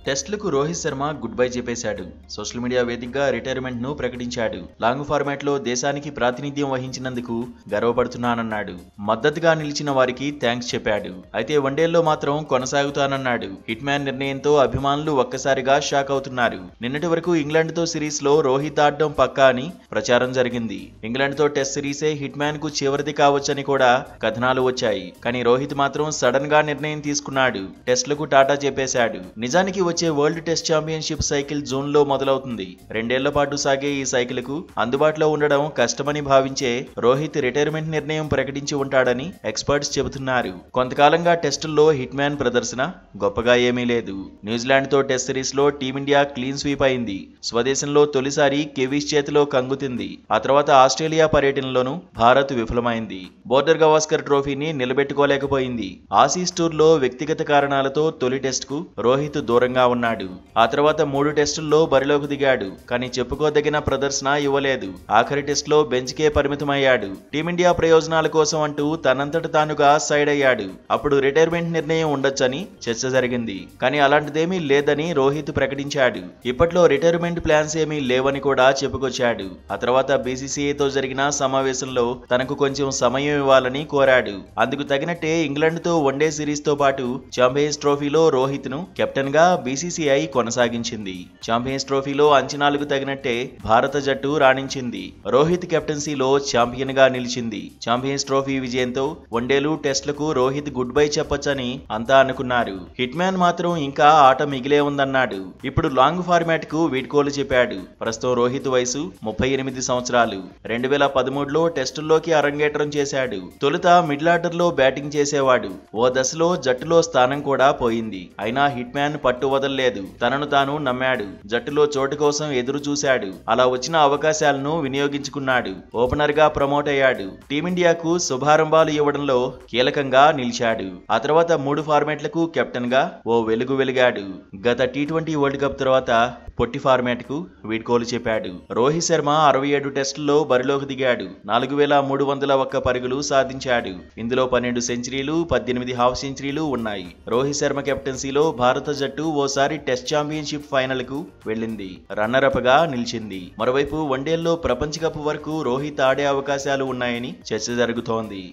టెస్ట్లకు Rohit Sharma good bye చెప్పేశాడు. Social media వేదికగా retirement ను ప్రకటించాడు. లాంగ్ ఫార్మాట్ లో దేశానికి ప్రాతినిధ్యం వహించినందుకు గర్వపడుతున్నానన్నాడు. మద్దతుగా నిలిచిన వారికి థ్యాంక్స్ చెప్పాడు. అయితే వన్డేల్లో మాత్రం కొనసాగుతానన్నాడు. హిట్ మ్యాన్ నిర్ణయంతో అభిమానులు ఒక్కసారిగా షాక్ అవుతున్నారు. నిన్నటి వరకు ఇంగ్లాండ్ తో సిరీస్ లో రోహిత్ ఆడడం పక్కా అని ప్రచారం జరిగింది. ఇంగ్లాండ్ తో టెస్ట్ సిరీసే హిట్ మ్యాన్ కు చివరిది కావచ్చని కూడా కథనాలు వచ్చాయి. కానీ రోహిత్ మాత్రం సడన్ గా నిర్ణయం తీసుకున్నాడు. టెస్ట్లకు టాటా చెప్పేశాడు. నిజానికి వచ్చే world test championship cycle June లో మొదలవుతుంది. 2 ఏళ్ల పాటు సాగే ఈ సైకిల్ కు అందుబాటులో ఉండడం కష్టమని భావించే రోహిత్ రిటైర్మెంట్ నిర్ణయం ప్రకటించి ఉంటాడని ఎక్స్పర్ట్స్ చెబుతున్నారు. కొంతకాలంగా టెస్టుల్లో హిట్ మ్యాన్ ప్రదర్శన గొప్పగా ఏమీ లేదు. న్యూజిలాండ్ తో టెస్ట్ సిరీస్ లో టీమిండియా క్లీన్ స్వీప్ అయింది. స్వదేశంలో తొలిసారి కివీస్ చేతిలో కంగుతింది. ఆ తర్వాత ఆస్ట్రేలియా పర్యటనలోనూ భారత్ విఫలమైంది. బోర్డర్ గవాస్కర్ ట్రోఫీని నిలబెట్టుకోలేకపోయింది. ఆసీస్ టూర్ లో వ్యక్తిగత కారణాలతో తొలి టెస్ట్ కు రోహిత్ దూరంగా ఉన్నాడు. ఆ తర్వాత 3 టెస్టుల్లో బరిలోకి దిగాడు. కానీ చెప్పుకోదగిన ప్రదర్శన ఇవ్వలేదు. ఆఖరి టెస్ట్ లో బెంచ్ కే పరిమితమయ్యాడు. టీమిండియా ప్రయోజనాల కోసం అంటూ తనంతట తానుగా సైడ్ అయ్యాడు. అప్పుడు రిటైర్మెంట్ నిర్ణయం ఉండొచ్చని చర్చ జరిగింది. కానీ అలాంటిదేమీ లేదని రోహిత్ ప్రకటించాడు. ఇప్పట్లో రిటైర్మెంట్ ప్లాన్స్ ఏమీ లేవని కూడా చెప్పుకొచ్చాడు. ఆ తర్వాత బీసీసీఐతో జరిగిన సమావేశంలో తనకు కొంచెం సమయం ఇవ్వాలని కోరాడు. అందుకు తగినట్టే ఇంగ్లాండ్ తో వన్డే సిరీస్ తో పాటు ఛాంపియన్స్ ట్రోఫీలో రోహిత్ ను కెప్టెన్ గా బీసీసీఐ కొనసాగించింది. ఛాంపియన్స్ ట్రోఫీలో అంచనాలకు తగినట్టే భారత జట్టు రాణించింది. రోహిత్ కెప్టెన్సీలో ఛాంపియన్ గా నిలిచింది. ఛాంపియన్స్ ట్రోఫీ విజయంతో వన్డేలు టెస్ట్లకు రోహిత్ గుడ్ బై చెప్పొచ్చని అంతా అనుకున్నారు. హిట్ మ్యాన్ మాత్రం ఇంకా ఆట మిగిలే ఉందన్నాడు. ఇప్పుడు లాంగ్ ఫార్మాట్ కు వీడ్కోలు చెప్పాడు. ప్రస్తుతం రోహిత్ వయసు 38 సంవత్సరాలు. 2013లో టెస్టుల్లోకి అరంగేట్రం చేశాడు. తొలుత మిడిల్ ఆర్డర్ లో బ్యాటింగ్ చేసేవాడు. ఓ దశలో జట్టులో స్థానం కూడా పోయింది. అయినా హిట్ మ్యాన్ పట్టు వదల్లేదు. తనను తాను నమ్మాడు. జట్టులో చోటు కోసం ఎదురు చూశాడు. అలా వచ్చిన అవకాశాలను వినియోగించుకున్నాడు. ఓపెనర్ గా ప్రమోట్ అయ్యాడు. టీమిండియాకు శుభారంభాలు ఇవ్వడంలో కీలకంగా నిలిచాడు. ఆ తర్వాత 3 ఫార్మాట్లకు కెప్టెన్ గా ఓ వెలుగు వెలిగాడు. గత టీ20 వరల్డ్ కప్ తర్వాత పొట్టి ఫార్మాట్ కు వీడ్కోలు చెప్పాడు. రోహిత్ శర్మ 67 టెస్టుల్లో బరిలోకి దిగాడు. 4301 పరుగులు సాధించాడు. ఇందులో 12 సెంచరీలు, 18 హాఫ్ సెంచరీలు ఉన్నాయి. రోహిత్ శర్మ కెప్టెన్సీలో భారత జట్టు ఓసారి టెస్ట్ ఛాంపియన్షిప్ ఫైనల్ కు వెళ్లింది. రన్నర్ అప్ గా నిలిచింది. మరోవైపు వన్డేల్లో ప్రపంచ కప్ వరకు రోహిత్ ఆడే అవకాశాలు ఉన్నాయని చర్చ జరుగుతోంది.